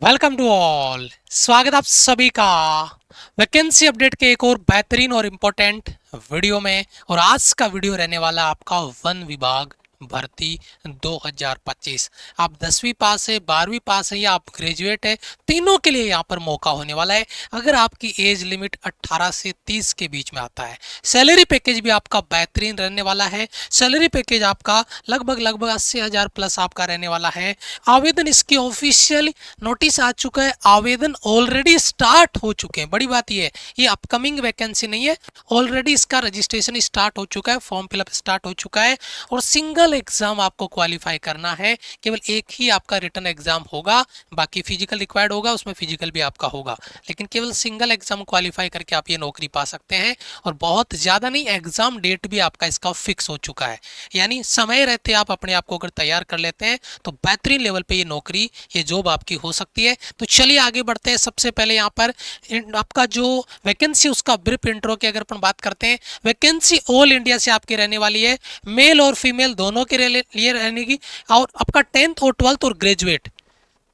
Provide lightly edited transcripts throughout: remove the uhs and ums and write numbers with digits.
Welcome to all. स्वागत आप सभी का वैकेंसी अपडेट के एक और बेहतरीन और इम्पोर्टेंट वीडियो में। और आज का वीडियो रहने वाला आपका वन विभाग भर्ती 2025। आप 10वीं पास है, 12वीं पास है या आप ग्रेजुएट है, तीनों के लिए यहाँ पर मौका होने वाला है। अगर आपकी एज लिमिट 18 से 30 के बीच में आता है। सैलरी पैकेज भी आपका बेहतरीन रहने वाला है। सैलरी पैकेज आपका लगभग 80,000 प्लस आपका रहने वाला है। आवेदन इसकी ऑफिशियल नोटिस आ चुका है, आवेदन ऑलरेडी स्टार्ट हो चुके हैं। बड़ी बात यह है, ये अपकमिंग वैकेंसी नहीं है, ऑलरेडी इसका रजिस्ट्रेशन स्टार्ट हो चुका है, फॉर्म फिलअप स्टार्ट हो चुका है। और सिंगल एग्जाम आपको क्वालिफाई करना है, केवल एक ही आपका रिटन एग्जाम होगा, बाकी फिजिकल रिक्वायर्ड होगा, उसमें फिजिकल भी आपका होगा, लेकिन केवल सिंगल एग्जाम क्वालिफाई करके आप ये नौकरी पा सकते हैं। और बहुत ज़्यादा नहीं, एग्जाम डेट भी आपका इसका फिक्स हो चुका है, यानी समय रहते आप अपने आप को अगर तैयार कर लेते हैं तो बेहतरीन लेवल पे ये नौकरी, ये जॉब आपकी हो सकती है। तो चलिए आगे बढ़ते हैं। सबसे पहले यहाँ पर आपका जो वैकेंसी उसका ब्रीफ इंट्रो की अगर अपन बात करते हैं, वैकेंसी ऑल इंडिया से आपकी रहने वाली है, मेल और फीमेल दोनों के लिए रहने की। और आपका 10th और 12th और ग्रेजुएट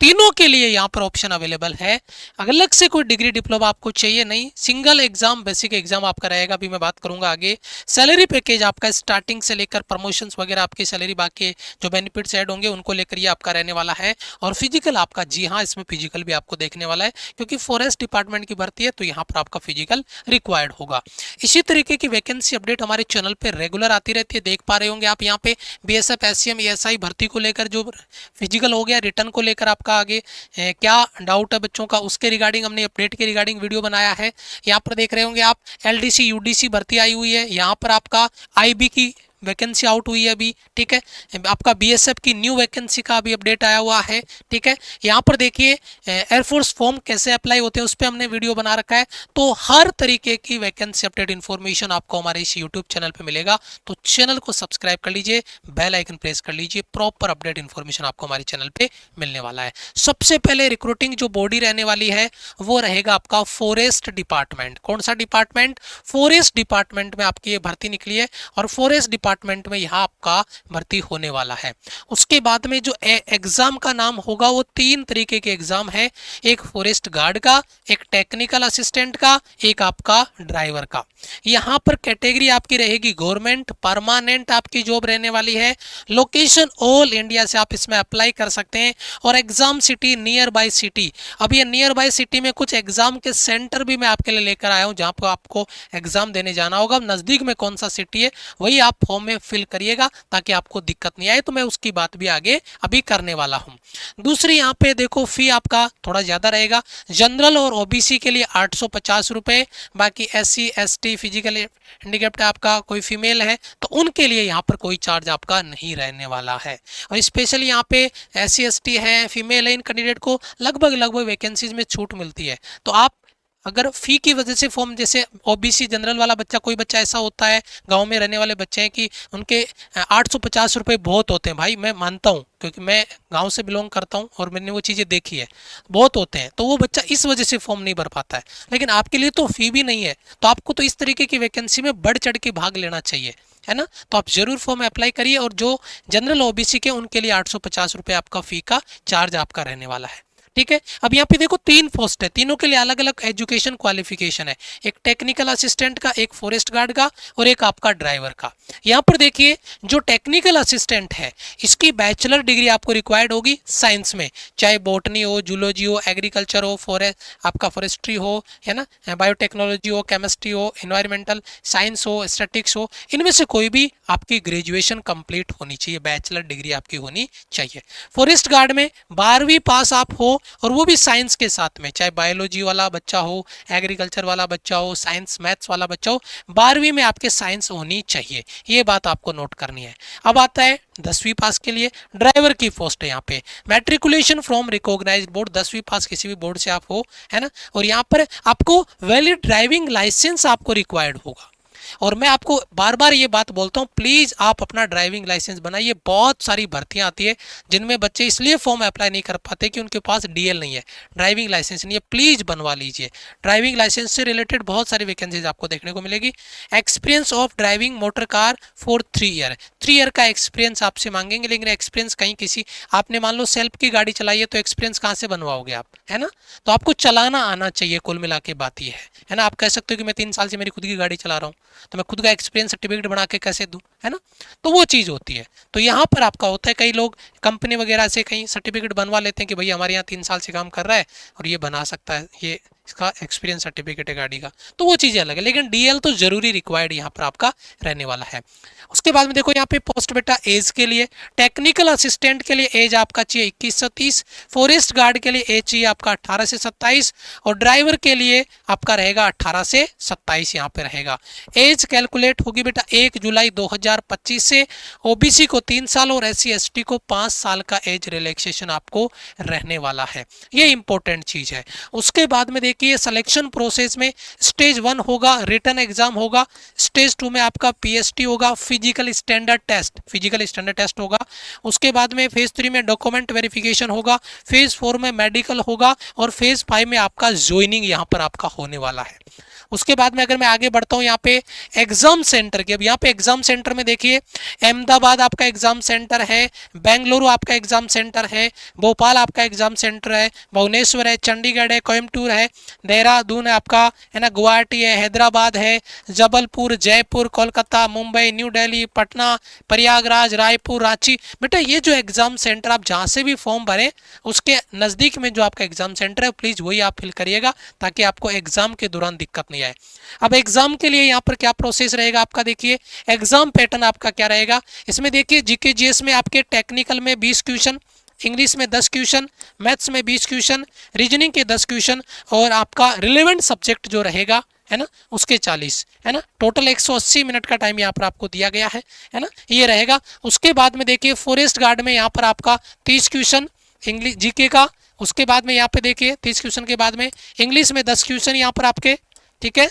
तीनों के लिए यहाँ पर ऑप्शन अवेलेबल है। अलग से कोई डिग्री डिप्लोमा आपको चाहिए नहीं, सिंगल एग्जाम बेसिक एग्जाम आपका रहेगा, अभी मैं बात करूंगा आगे। सैलरी पैकेज आपका स्टार्टिंग से लेकर प्रमोशंस वगैरह आपकी सैलरी, बाकी जो बेनिफिट्स ऐड होंगे उनको लेकर ये आपका रहने वाला है। और फिजिकल आपका, जी हाँ, इसमें फिजिकल भी आपको देखने वाला है, क्योंकि फॉरेस्ट डिपार्टमेंट की भर्ती है तो यहाँ पर आपका फिजिकल रिक्वायर्ड होगा। इसी तरीके की वैकेंसी अपडेट हमारे चैनल पर रेगुलर आती रहती है, देख पा रहे होंगे आप यहाँ पे। BSF SCM ESI भर्ती को लेकर जो फिजिकल हो गया, रिटर्न को लेकर आपका आगे क्या डाउट है बच्चों का, उसके रिगार्डिंग हमने अपडेट के रिगार्डिंग वीडियो बनाया है। यहाँ पर देख रहे होंगे आप, LDC UDC भर्ती आई हुई है। यहाँ पर आपका IB की वैकेंसी आउट हुई है अभी, ठीक है। आपका BSF की न्यू वैकेंसी का अभी अपडेट आया हुआ है, ठीक है। यहाँ पर देखिए एयरफोर्स फॉर्म कैसे अप्लाई होते हैं उस पर हमने वीडियो बना रखा है। तो हर तरीके की वैकेंसी अपडेट इन्फॉर्मेशन आपको हमारे इस यूट्यूब चैनल पर मिलेगा। तो चैनल को सब्सक्राइब कर लीजिए, बेल आइकन प्रेस कर लीजिए, प्रॉपर अपडेट इन्फॉर्मेशन आपको हमारे चैनल पे मिलने वाला है। सबसे पहले रिक्रूटिंग जो बॉडी रहने वाली है वो रहेगा आपका फॉरेस्ट डिपार्टमेंट। कौन सा डिपार्टमेंट? फॉरेस्ट डिपार्टमेंट में आपकी ये भर्ती निकली है और फॉरेस्ट डिपार्टमेंट में यहाँ आपका भर्ती होने वाला है। उसके बाद में जो एग्जाम का नाम होगा वो 3 तरीके के एग्जाम है, एक फॉरेस्ट गार्ड का, एक टेक्निकल असिस्टेंट का, एक आपका ड्राइवर का। यहाँ पर कैटेगरी आपकी रहेगी गवर्नमेंट, परमानेंट आपकी जॉब रहने वाली है। लोकेशन ऑल इंडिया से आप इसमें अप्लाई कर सकते हैं। और exam city near by city, अब ये नियर बाय सिटी में कुछ एग्जाम के सेंटर भी मैं आपके लिए लेकर आया हूँ जहाँ पर आपको एग्जाम देने जाना होगा। नजदीक में कौन सा सिटी है वही आप फॉर्म में फिल करिएगा ताकि आपको दिक्कत नहीं आए। तो मैं उसकी बात भी आगे अभी करने वाला हूँ। दूसरी यहाँ पे देखो, फी आपका थोड़ा ज्यादा रहेगा। जनरल और OBC के लिए 850 रुपए, बाकी SC ST फिजिकल हैंडीकैप्ड आपका कोई फीमेल है तो उनके लिए यहाँ पर कोई चार्ज आपका नहीं रहने वाला है। और स्पेशली यहाँ पे SC ST है, फीमेल है, इन कैंडिडेट को लगभग वैकेंसीज में छूट मिलती है। तो आप अगर फी की वजह से फॉर्म, जैसे OBC जनरल वाला बच्चा, कोई बच्चा ऐसा होता है, गांव में रहने वाले बच्चे हैं कि उनके 850 रुपये बहुत होते हैं। भाई मैं मानता हूँ, क्योंकि मैं गांव से बिलोंग करता हूँ और मैंने वो चीज़ें देखी है, बहुत होते हैं। तो वो बच्चा इस वजह से फॉर्म नहीं भर पाता है। लेकिन आपके लिए तो फी भी नहीं है, तो आपको तो इस तरीके की वैकेंसी में बढ़ चढ़ के भाग लेना चाहिए, है ना। तो आप जरूर फॉर्म अप्लाई करिए। और जो जनरल OBC के उनके लिए 850 रुपये आपका फी का चार्ज आपका रहने वाला है, ठीक है। अब यहाँ पे देखो 3 पोस्ट है, तीनों के लिए अलग अलग एजुकेशन क्वालिफिकेशन है, एक टेक्निकल असिस्टेंट का, एक फॉरेस्ट गार्ड का और एक आपका ड्राइवर का। यहाँ पर देखिए जो टेक्निकल असिस्टेंट है इसकी बैचलर डिग्री आपको रिक्वायर्ड होगी साइंस में, चाहे बॉटनी हो, जूलॉजी हो, एग्रीकल्चर हो, आपका फॉरेस्ट्री हो, है ना, बायोटेक्नोलॉजी हो, केमिस्ट्री हो, इन्वायरमेंटल साइंस हो, स्टैटिक्स हो, इनमें से कोई भी आपकी ग्रेजुएशन कंप्लीट होनी चाहिए, बैचलर डिग्री आपकी होनी चाहिए। फॉरेस्ट गार्ड में 12वीं पास आप हो, और वो भी साइंस के साथ में, चाहे बायोलॉजी वाला बच्चा हो, एग्रीकल्चर वाला बच्चा हो, साइंस मैथ्स वाला बच्चा हो, 12वीं में आपके साइंस होनी चाहिए। ये बात आपको नोट करनी है। अब आता है 10वीं पास के लिए ड्राइवर की पोस्ट है। यहाँ पे मैट्रिकुलेशन फ्रॉम रिकॉग्नाइज्ड बोर्ड, 10वीं पास किसी भी बोर्ड से आप हो, है ना। और यहाँ पर आपको वैलिड ड्राइविंग लाइसेंस आपको रिक्वायर्ड होगा। और मैं आपको बार बार ये बात बोलता हूँ, प्लीज़ आप अपना ड्राइविंग लाइसेंस बनाइए। बहुत सारी भर्तियाँ आती है जिनमें बच्चे इसलिए फॉर्म अप्लाई नहीं कर पाते कि उनके पास डीएल नहीं है, ड्राइविंग लाइसेंस नहीं है। प्लीज़ बनवा लीजिए। ड्राइविंग लाइसेंस से रिलेटेड बहुत सारी वैकेंसीज आपको देखने को मिलेगी। Experience of driving motor car for 3 year, 3 year का एक्सपीरियंस आपसे मांगेंगे, लेकिन एक्सपीरियंस कहीं किसी आपने मान लो सेल्फ की गाड़ी चलाई है तो एक्सपीरियंस कहाँ से बनवाओगे आप, है ना। तो आपको चलाना आना चाहिए, कुल मिला के बात ये है ना। आप कह सकते हो कि मैं 3 साल से मेरी खुद की गाड़ी चला रहा हूँ, तो मैं खुद का एक्सपीरियंस सर्टिफिकेट बना के कैसे दूँ, है ना। तो वो चीज़ होती है। तो यहाँ पर आपका होता है, कई लोग कंपनी वगैरह से कहीं सर्टिफिकेट बनवा लेते हैं कि भाई हमारे यहाँ 3 साल से काम कर रहा है और ये बना सकता है, ये इसका एक्सपीरियंस सर्टिफिकेट है गाड़ी का, तो वो चीज़ें अलग है। लेकिन डीएल तो जरूरी रिक्वायर्ड यहाँ पर आपका रहने वाला है। उसके बाद में देखो यहाँ पे पोस्ट बेटा एज के लिए, टेक्निकल असिस्टेंट के लिए एज आपका चाहिए 21 से 30, फॉरेस्ट गार्ड के लिए एज चाहिए आपका 18 से 27 और ड्राइवर के लिए आपका रहेगा 18 से 27 यहाँ पे रहेगा। एज कैलकुलेट होगी बेटा 1 जुलाई 2025 से। ओबीसी को 3 साल और SC ST को 5 साल का एज रिलैक्सेशन आपको रहने वाला है, ये इंपॉर्टेंट चीज़ है। उसके बाद में देखिए सिलेक्शन प्रोसेस में स्टेज 1 होगा, रिटन एग्जाम होगा, स्टेज 2 में आपका PST होगा, फिजिकल स्टैंडर्ड टेस्ट होगा। उसके बाद में फेज 3 में डॉक्यूमेंट वेरिफिकेशन होगा, फेज 4 में मेडिकल होगा और फेज 5 में आपका ज्वाइनिंग यहाँ पर आपका होने वाला है। उसके बाद में अगर मैं आगे बढ़ता हूँ यहाँ पे एग्जाम सेंटर के, अब यहाँ पे एग्जाम सेंटर में देखिए अहमदाबाद आपका एग्जाम सेंटर है, बेंगलुरु आपका एग्जाम सेंटर है, भोपाल आपका एग्जाम सेंटर है, भुवनेश्वर है, चंडीगढ़ है, कोयम्बटूर है, देहरादून है आपका, है ना, गुवाहाटी है, हैदराबाद है, जबलपुर, जयपुर, कोलकाता, मुंबई, न्यू दिल्ली, पटना, प्रयागराज, रायपुर, रांची। बेटा ये जो एग्जाम सेंटर आप जहाँ से भी फॉर्म भरें उसके नज़दीक में जो आपका एग्जाम सेंटर है प्लीज़ वही आप फिल करिएगा ताकि आपको एग्जाम के दौरान दिक्कत नहीं आए। अब एग्जाम के लिए यहाँ पर क्या प्रोसेस रहेगा आपका, देखिए एग्जाम पैटर्न आपका क्या रहेगा। इसमें देखिए जीके जीएस में आपके टेक्निकल में 20 क्वेश्चन, इंग्लिश में 10 क्वेश्चन, मैथ्स में 20 क्वेश्चन, रीजनिंग के 10 क्वेश्चन और आपका रिलेवेंट सब्जेक्ट जो रहेगा है ना उसके 40, है ना। टोटल 180 मिनट का टाइम यहाँ पर आपको दिया गया है ना, ये रहेगा। उसके बाद में देखिए फॉरेस्ट गार्ड में यहाँ पर आपका 30 क्वेश्चन इंग्लिश जीके का। उसके बाद में यहाँ पे देखिए 30 क्वेश्चन के बाद में इंग्लिश में 10 क्वेश्चन यहाँ पर आपके, ठीक है,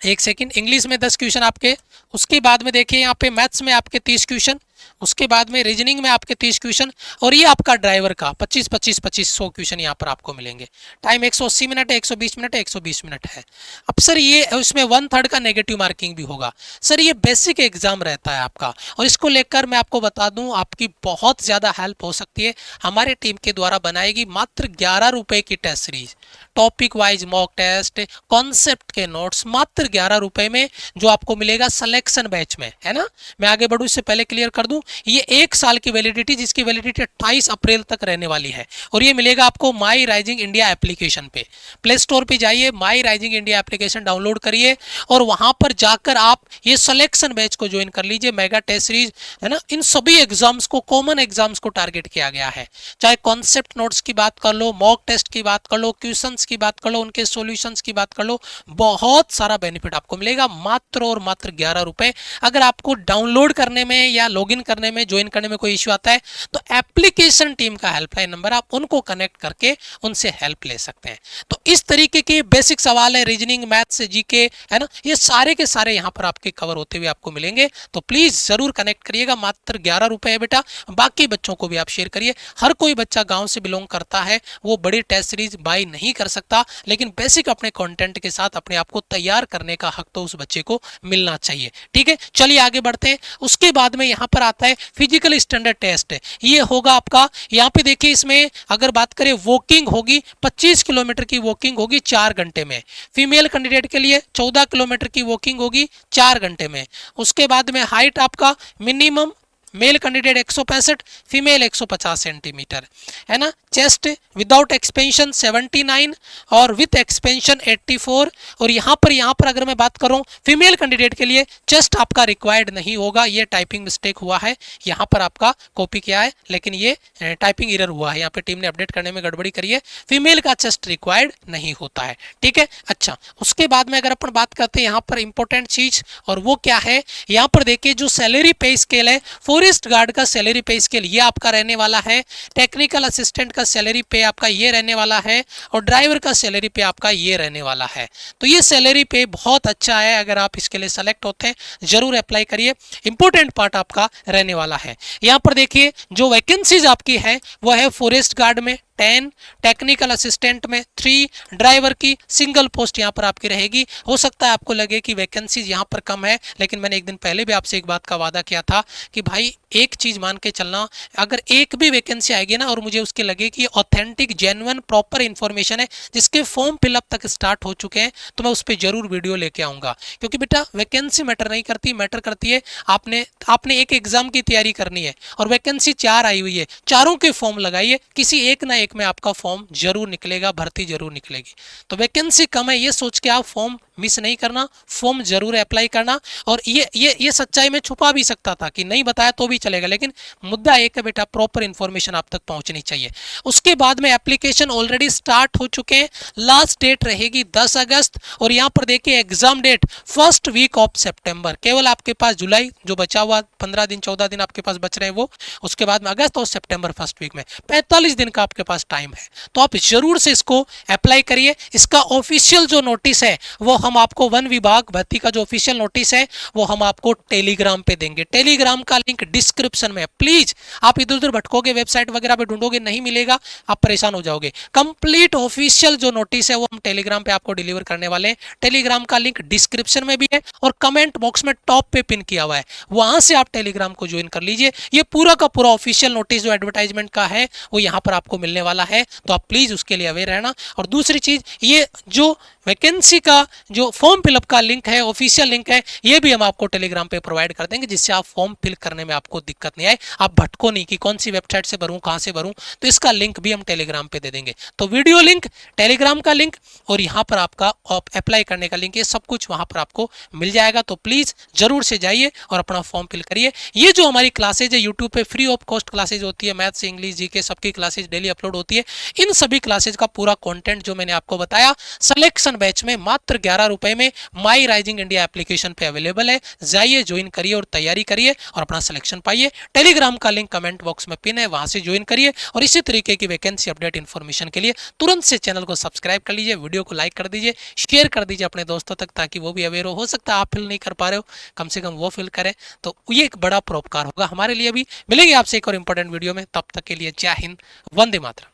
एक सेकंड, इंग्लिश में 10 क्वेश्चन आपके। उसके बाद में देखिए यहाँ पे मैथ्स में आपके 30 क्वेश्चन, उसके बाद में रीजनिंग में आपके 30 क्वेश्चन और ये आपका ड्राइवर का 25-25-25 क्वेश्चन यहाँ पर आपको मिलेंगे। टाइम 180 मिनट है, 120 मिनट है, 120 मिनट है। अब सर ये उसमें 1/3 का नेगेटिव मार्किंग भी होगा। सर ये बेसिक एग्जाम रहता है आपका और इसको लेकर मैं आपको बता दूं आपकी बहुत ज़्यादा हेल्प हो सकती है। हमारे टीम के द्वारा बनाएगी मात्र 11 रुपए की test series, topic wise mock test, concept के नोट्स मात्र 11 रुपए में जो आपको मिलेगा सिलेक्शन बैच में, है ना। मैं आगे बढ़ूँ इससे पहले क्लियर कर दूं, ये 1 साल की वैलिडिटी जिसकी वैलिडिटी 28 अप्रैल तक रहने वाली है और ये मिलेगा आपको माई राइजिंग इंडिया एप्लीकेशन पे। प्ले स्टोर पे जाइए, माई राइजिंग इंडिया एप्लीकेशन डाउनलोड करिए और वहां पर जाकर आप ये सिलेक्शन बैच को ज्वाइन कर लीजिए। मेगा टेस्ट सीरीज, है ना, इन सभी एग्जाम्स को, कॉमन एग्जाम्स को टारगेट किया गया है। चाहे कॉन्सेप्ट नोट्स की बात कर लो, मॉक टेस्ट की बात कर लो, क्वेश्चंस की बात कर लो, उनके सॉल्यूशंस की बात कर लो, बहुत सारा बेनिफिट आपको मिलेगा मात्र और मात्र 11 रुपए। अगर आपको डाउनलोड करने में या लॉगिन करने में, ज्वाइन करने में कोई इश्यू आता है तो एप्लीकेशन टीम का हेल्पलाइन नंबर आप उनको कनेक्ट करके उनसे हेल्प ले सकते हैं। तो इस तरीके के बेसिक सवाल है, रीजनिंग, मैथ्स, जीके, है ना, ये सारे के सारे यहाँ पर आपके कवर होते हुए आपको मिलेंगे। तो प्लीज जरूर कनेक्ट करिएगा, मात्र 11 रुपए है बेटा। बाकी बच्चों को भी आप शेयर करिए। हर कोई बच्चा गांव से बिलोंग करता है, वो बड़ी टेस्ट सीरीज बाय नहीं कर सकता, लेकिन बेसिक अपने कंटेंट के साथ अपने आप को तैयार करने का हक तो उस बच्चे को मिलना चाहिए। ठीक है, चलिए आगे बढ़ते हैं। उसके बाद में यहाँ पर आता है फिजिकल स्टैंडर्ड टेस्ट। ये होगा आपका, यहाँ पे देखिए इसमें अगर बात करें वॉकिंग होगी, 25 किलोमीटर की वॉकिंग होगी 4 घंटे में। फीमेल कैंडिडेट के लिए 14 किलोमीटर की वॉकिंग होगी 4 घंटे में। उसके बाद में हाइट आपका minimum male candidate 165, female 150 centimetre, है ना। चेस्ट विदाउट एक्सपेंशन 79 और विथ एक्सपेंशन 84। और यहाँ पर अगर मैं बात करूँ फीमेल कैंडिडेट के लिए चेस्ट आपका रिक्वायर्ड नहीं होगा, ये टाइपिंग मिस्टेक हुआ है, यहाँ पर आपका कॉपी किया है लेकिन ये टाइपिंग एरर हुआ है, यहाँ पे टीम ने अपडेट करने में गड़बड़ी करी है। फीमेल का चेस्ट रिक्वायर्ड नहीं होता है, ठीक है। अच्छा, उसके बाद में अगर अपन बात करते हैं यहाँ पर इंपॉर्टेंट चीज, और वो क्या है, यहाँ पर देखिए जो सैलरी पे स्केल है, फॉरेस्ट फॉरेस्ट गार्ड का सैलरी पे स्केल ये आपका रहने वाला है, टेक्निकल असिस्टेंट का सैलरी पे आपका ये रहने वाला है, और ड्राइवर का सैलरी पे आपका ये रहने वाला है। तो ये सैलरी पे बहुत अच्छा है, अगर आप इसके लिए सेलेक्ट होते हैं जरूर अप्लाई करिए, इंपॉर्टेंट पार्ट आपका रहने वाला है। यहाँ पर देखिए जो वैकेंसीज आपकी है वो है फॉरेस्ट गार्ड में 10, टेक्निकल असिस्टेंट में 3, ड्राइवर की सिंगल पोस्ट यहाँ पर आपकी रहेगी। हो सकता है आपको लगे कि वैकेंसीज यहाँ पर कम है, लेकिन मैंने एक दिन पहले भी आपसे एक बात का वादा किया था कि भाई एक चीज मान के चलना, अगर एक भी वैकेंसी आएगी ना और मुझे उसके लगे कि ऑथेंटिक जेन्युइन प्रॉपर इंफॉर्मेशन है जिसके फॉर्म फिलअप तक स्टार्ट हो चुके हैं, तो मैं उस पर जरूर वीडियो लेके आऊंगा। क्योंकि बेटा वैकेंसी मैटर नहीं करती, मैटर करती है आपने एक एग्जाम की तैयारी करनी है और वैकेंसी 4 आई हुई है, चारों के फॉर्म लगाइए, किसी एक ना एक में आपका फॉर्म जरूर निकलेगा, भर्ती जरूर निकलेगी। तो वैकेंसी कम है ये सोच के आप फॉर्म मिस नहीं करना, फॉर्म जरूर अप्लाई करना। और ये सच्चाई में छुपा भी सकता था कि नहीं बताया तो भी चलेगा, लेकिन मुद्दा एक है बेटा, प्रॉपर इंफॉर्मेशन आप तक पहुंचनी चाहिए। उसके बाद में एप्लीकेशन ऑलरेडी स्टार्ट हो चुके हैं, लास्ट डेट रहेगी 10 अगस्त, और यहाँ पर देखिए exam date first week of सितंबर। केवल आपके पास जुलाई जो बचा हुआ 15 दिन 14 दिन आपके पास बच रहे हैं वो, उसके बाद में अगस्त और सितंबर फर्स्ट वीक में 45 दिन का आपके पास टाइम है। तो आप जरूर से इसको अप्लाई करिए। इसका ऑफिशियल जो नोटिस है वो हम आपको वन विभाग भर्ती का जो ऑफिशियल नोटिस है वो हम आपको टेलीग्राम पे देंगे। टेलीग्राम का लिंक डिस्क्रिप्शन में है। प्लीज आप इधर उधर भटकोगे, वेबसाइट वगैरह पे ढूंढोगे, नहीं मिलेगा, आप परेशान हो जाओगे। कंप्लीट ऑफिशियल जो नोटिस है वो हम टेलीग्राम पे आपको डिलीवर करने वाले हैं। टेलीग्राम का लिंक डिस्क्रिप्शन में भी है और कमेंट बॉक्स में टॉप पे पिन किया हुआ है, वहां से आप टेलीग्राम को ज्वाइन कर लीजिए। ये पूरा का पूरा ऑफिशियल नोटिस जो एडवर्टाइजमेंट का है वो यहाँ पर आपको मिलने वाला है, तो आप प्लीज उसके लिए अवेयर रहना। और दूसरी चीज, ये जो वैकेंसी का जो फॉर्म फिलअप का लिंक है, ऑफिशियल लिंक है, ये भी हम आपको टेलीग्राम पे प्रोवाइड कर देंगे, जिससे आप फॉर्म फिल करने में आपको दिक्कत नहीं आए, आप भटको नहीं कि कौन सी वेबसाइट से भरूं, कहां से भरूं। तो इसका लिंक भी हम टेलीग्राम पे दे देंगे। तो वीडियो लिंक, टेलीग्राम का लिंक और यहाँ पर आपका अप्लाई करने का लिंक, ये सब कुछ वहां पर आपको मिल जाएगा। तो प्लीज जरूर से जाइए और अपना फॉर्म फिल करिए। ये जो हमारी क्लासेज है यूट्यूब पे फ्री ऑफ कॉस्ट क्लासेज होती है, मैथ्स, इंग्लिश, जीके सबकी क्लासेज डेली अपलोड होती है। इन सभी क्लासेज का पूरा कंटेंट जो मैंने आपको बताया सिलेक्शन बैच में मात्र 11 रुपए में माई राइजिंग इंडिया एप्लीकेशन पे अवेलेबल है। जाइए, ज्वाइन करिए और तैयारी करिए और अपना सिलेक्शन पाइए। टेलीग्राम का लिंक कमेंट बॉक्स में पिन है, वहां से ज्वाइन करिए। और इसी तरीके की वैकेंसी अपडेट इन्फॉर्मेशन के लिए तुरंत से चैनल को सब्सक्राइब कर लीजिए, वीडियो को लाइक कर दीजिए, शेयर कर दीजिए अपने दोस्तों तक, ताकि वो भी अवेयर हो सकता है आप फिल नहीं कर पा रहे हो, कम से कम वो फिल करें, तो ये एक बड़ा परोपकार होगा हमारे लिए भी। मिलेंगे आपसे एक और इंपॉर्टेंट वीडियो में, तब तक के लिए जय हिंद, वंदे मातरम।